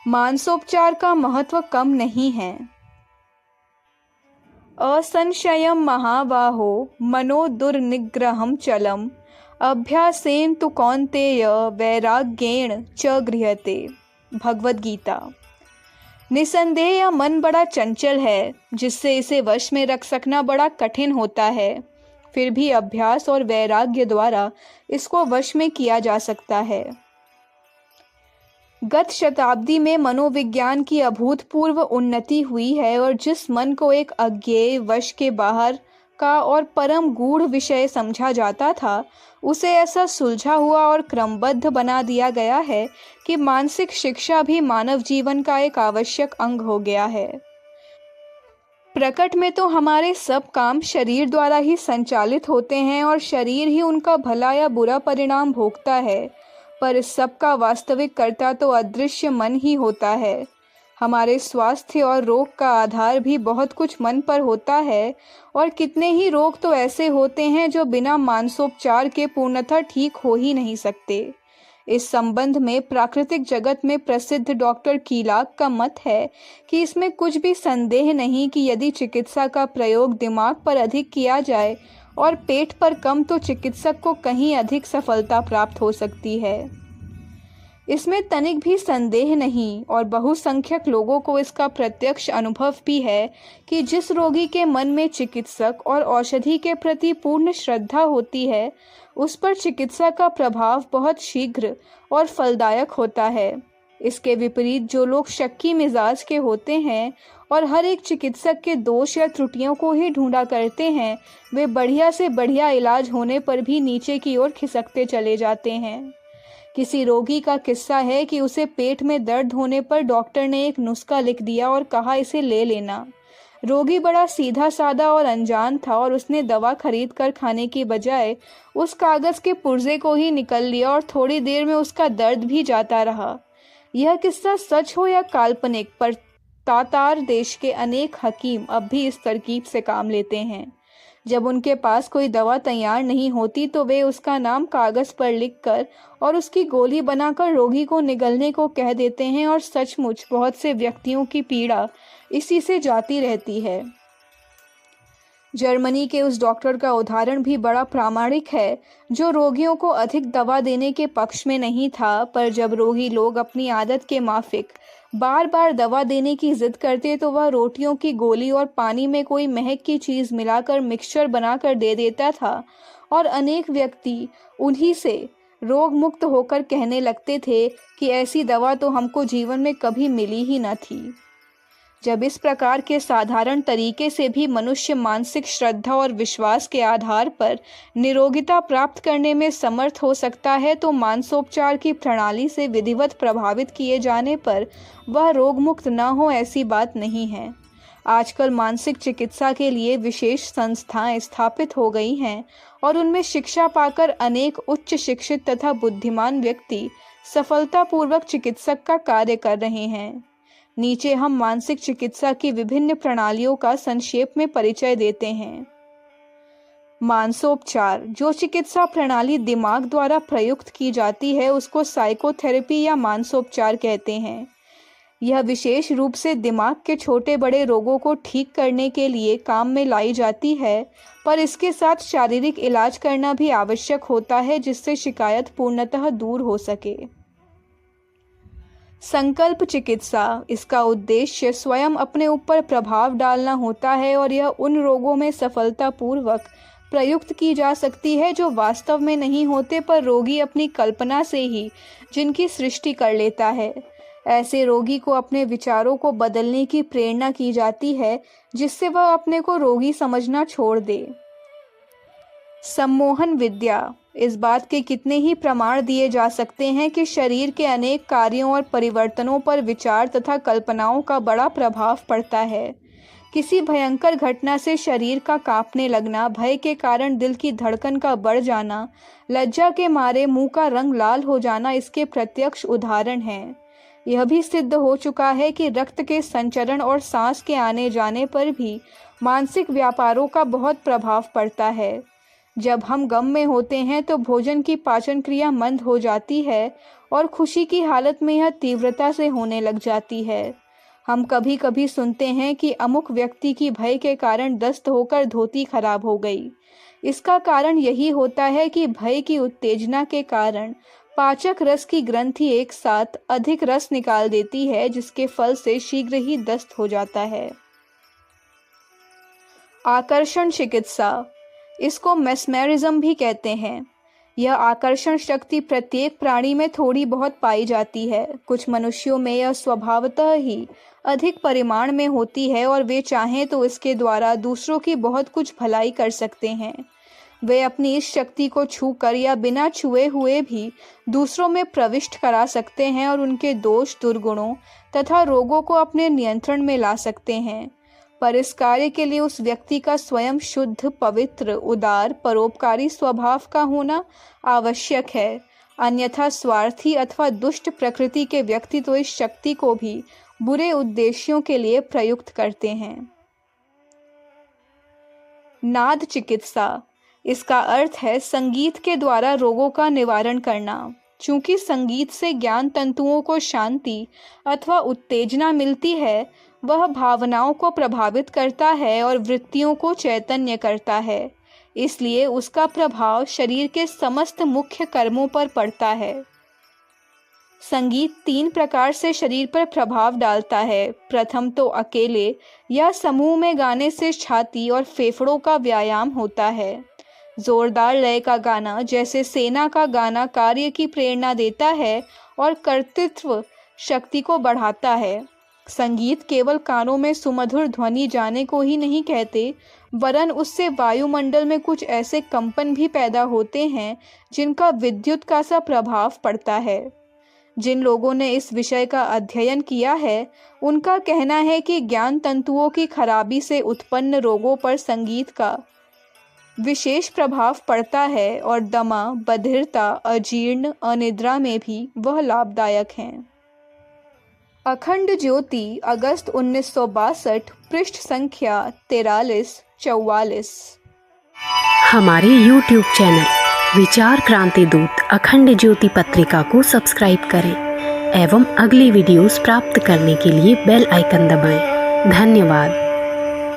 मानसोपचार का महत्व कम नहीं है। असंशयम महाबाहो मनो दुर्निग्रहम चलम अभ्यासेन तु कौन्तेय वैराग्येण च गृह्यते। भगवद गीता। निसंदेह यह मन बड़ा चंचल है, जिससे इसे वश में रख सकना बड़ा कठिन होता है। फिर भी अभ्यास और वैराग्य द्वारा इसको वश में किया जा सकता है। गत शताब्दी में मनोविज्ञान की अभूतपूर्व उन्नति हुई है और जिस मन को एक अज्ञेय, वश के बाहर का और परम गूढ़ विषय समझा जाता था, उसे ऐसा सुलझा हुआ और क्रमबद्ध बना दिया गया है कि मानसिक शिक्षा भी मानव जीवन का एक आवश्यक अंग हो गया है। प्रकट में तो हमारे सब काम शरीर द्वारा ही संचालित होते हैं और शरीर ही उनका भला या बुरा परिणाम भोगता है, पर इस सब का वास्तविक कर्ता तो अदृश्य मन ही होता है। हमारे स्वास्थ्य और रोग का आधार भी बहुत कुछ मन पर होता है और कितने ही रोग तो ऐसे होते हैं जो बिना मानसोपचार के पूर्णतः ठीक हो ही नहीं सकते। इस संबंध में प्राकृतिक जगत में प्रसिद्ध डॉक्टर कीलाक का मत है कि इसमें कुछ भी संदेह नहीं कि यदि चिकित्सा का प्रयोग दिमाग पर अधिक किया जाए और पेट पर कम, तो चिकित्सक को कहीं अधिक सफलता प्राप्त हो सकती है। इसमें तनिक भी संदेह नहीं और बहुसंख्यक लोगों को इसका प्रत्यक्ष अनुभव भी है कि जिस रोगी के मन में चिकित्सक और औषधि के प्रति पूर्ण श्रद्धा होती है, उस पर चिकित्सा का प्रभाव बहुत शीघ्र और फलदायक होता है। इसके विपरीत जो लोग शक्की मिजाज के होते हैं और हर एक चिकित्सक के दोष या त्रुटियों को ही ढूंढा करते हैं, वे बढ़िया से बढ़िया इलाज होने पर भी नीचे की ओर खिसकते चले जाते हैं। किसी रोगी का किस्सा है कि उसे पेट में दर्द होने पर डॉक्टर ने एक नुस्खा लिख दिया और कहा इसे ले लेना। रोगी बड़ा सीधा साधा और अनजान था और उसने दवा खरीद कर खाने की बजाय उस कागज के पुर्जे को ही निकल लिया और थोड़ी देर में उसका दर्द भी जाता रहा। यह किस्सा सच हो या काल्पनिक, पर तातार देश के अनेक हकीम अब भी इस तरकीब से काम लेते हैं। जब उनके पास कोई दवा तैयार नहीं होती तो वे उसका नाम कागज पर लिखकर और उसकी गोली बनाकर रोगी को निगलने को कह देते हैं और सचमुच बहुत से व्यक्तियों की पीड़ा इसी से जाती रहती है। जर्मनी के उस डॉक्टर का उदाहरण भी बड़ा प्रामाणिक है जो रोगियों को अधिक दवा देने के पक्ष में नहीं था, पर जब रोगी लोग अपनी आदत के माफिक बार बार दवा देने की जिद करते तो वह रोटियों की गोली और पानी में कोई महक की चीज मिलाकर मिक्सचर बनाकर दे देता था और अनेक व्यक्ति उन्हीं से रोग मुक्त होकर कहने लगते थे कि ऐसी दवा तो हमको जीवन में कभी मिली ही न थी। जब इस प्रकार के साधारण तरीके से भी मनुष्य मानसिक श्रद्धा और विश्वास के आधार पर निरोगिता प्राप्त करने में समर्थ हो सकता है, तो मानसोपचार की प्रणाली से विधिवत प्रभावित किए जाने पर वह रोग मुक्त न हो, ऐसी बात नहीं है। आजकल मानसिक चिकित्सा के लिए विशेष संस्थाएं स्थापित हो गई हैं और उनमें शिक्षा पाकर अनेक उच्च शिक्षित तथा बुद्धिमान व्यक्ति सफलतापूर्वक चिकित्सक का कार्य कर रहे हैं। नीचे हम मानसिक चिकित्सा की विभिन्न प्रणालियों का संक्षेप में परिचय देते हैं। मानसोपचार, जो चिकित्सा प्रणाली दिमाग द्वारा प्रयुक्त की जाती है, उसको साइकोथेरेपी या मानसोपचार कहते हैं। यह विशेष रूप से दिमाग के छोटे बड़े रोगों को ठीक करने के लिए काम में लाई जाती है, पर इसके साथ शारीरिक इलाज करना भी आवश्यक होता है जिससे शिकायत पूर्णतः दूर हो सके। संकल्प चिकित्सा, इसका उद्देश्य स्वयं अपने ऊपर प्रभाव डालना होता है और यह उन रोगों में सफलतापूर्वक प्रयुक्त की जा सकती है जो वास्तव में नहीं होते, पर रोगी अपनी कल्पना से ही जिनकी सृष्टि कर लेता है। ऐसे रोगी को अपने विचारों को बदलने की प्रेरणा की जाती है जिससे वह अपने को रोगी समझना छोड़ दे। सम्मोहन विद्या, इस बात के कितने ही प्रमाण दिए जा सकते हैं कि शरीर के अनेक कार्यों और परिवर्तनों पर विचार तथा कल्पनाओं का बड़ा प्रभाव पड़ता है। किसी भयंकर घटना से शरीर का कांपने लगना, भय के कारण दिल की धड़कन का बढ़ जाना, लज्जा के मारे मुंह का रंग लाल हो जाना इसके प्रत्यक्ष उदाहरण हैं। यह भी सिद्ध हो चुका है कि रक्त के संचरण और सांस के आने जाने पर भी मानसिक व्यापारों का बहुत प्रभाव पड़ता है। जब हम गम में होते हैं तो भोजन की पाचन क्रिया मंद हो जाती है और खुशी की हालत में यह तीव्रता से होने लग जाती है। हम कभी कभी सुनते हैं कि अमुक व्यक्ति की भय के कारण दस्त होकर धोती खराब हो गई। इसका कारण यही होता है कि भय की उत्तेजना के कारण पाचक रस की ग्रंथि एक साथ अधिक रस निकाल देती है, जिसके फल से शीघ्र ही दस्त हो जाता है। आकर्षण चिकित्सा, इसको मेस्मेरिज्म भी कहते हैं। यह आकर्षण शक्ति प्रत्येक प्राणी में थोड़ी बहुत पाई जाती है। कुछ मनुष्यों में यह स्वभावतः ही अधिक परिमाण में होती है और वे चाहें तो इसके द्वारा दूसरों की बहुत कुछ भलाई कर सकते हैं। वे अपनी इस शक्ति को छूकर या बिना छुए हुए भी दूसरों में प्रविष्ट करा सकते हैं और उनके दोष, दुर्गुणों तथा रोगों को अपने नियंत्रण में ला सकते हैं। पर इस कार्य के लिए उस व्यक्ति का स्वयं शुद्ध, पवित्र, उदार, परोपकारी स्वभाव का होना आवश्यक है। अन्यथा स्वार्थी अथवा दुष्ट प्रकृति के व्यक्ति तो इस शक्ति को भी बुरे उद्देश्यों के लिए प्रयुक्त करते हैं। नाद चिकित्सा, इसका अर्थ है संगीत के द्वारा रोगों का निवारण करना। चूंकि संगीत से ज्ञान तंतुओं को शांति अथवा उत्तेजना मिलती है, वह भावनाओं को प्रभावित करता है और वृत्तियों को चैतन्य करता है। इसलिए उसका प्रभाव शरीर के समस्त मुख्य कर्मों पर पड़ता है। संगीत 3 प्रकार से शरीर पर प्रभाव डालता है। प्रथम तो अकेले या समूह में गाने से छाती और फेफड़ों का व्यायाम होता है। जोरदार लय का गाना, जैसे सेना का गाना, कार्य की प्रेरणा देता है और कर्तृत्व शक्ति को बढ़ाता है। संगीत केवल कानों में सुमधुर ध्वनि जाने को ही नहीं कहते, वरन उससे वायुमंडल में कुछ ऐसे कंपन भी पैदा होते हैं जिनका विद्युत का सा प्रभाव पड़ता है। जिन लोगों ने इस विषय का अध्ययन किया है, उनका कहना है कि ज्ञान तंतुओं की खराबी से उत्पन्न रोगों पर संगीत का विशेष प्रभाव पड़ता है और दमा, बधिरता, अजीर्ण, अनिद्रा में भी वह लाभदायक हैं। अखंड ज्योति, अगस्त 1962, पृष्ठ संख्या 43-44। हमारे YouTube चैनल विचार क्रांति दूत अखंड ज्योति पत्रिका को सब्सक्राइब करें एवं अगली वीडियोस प्राप्त करने के लिए बेल आइकन दबाएं। धन्यवाद।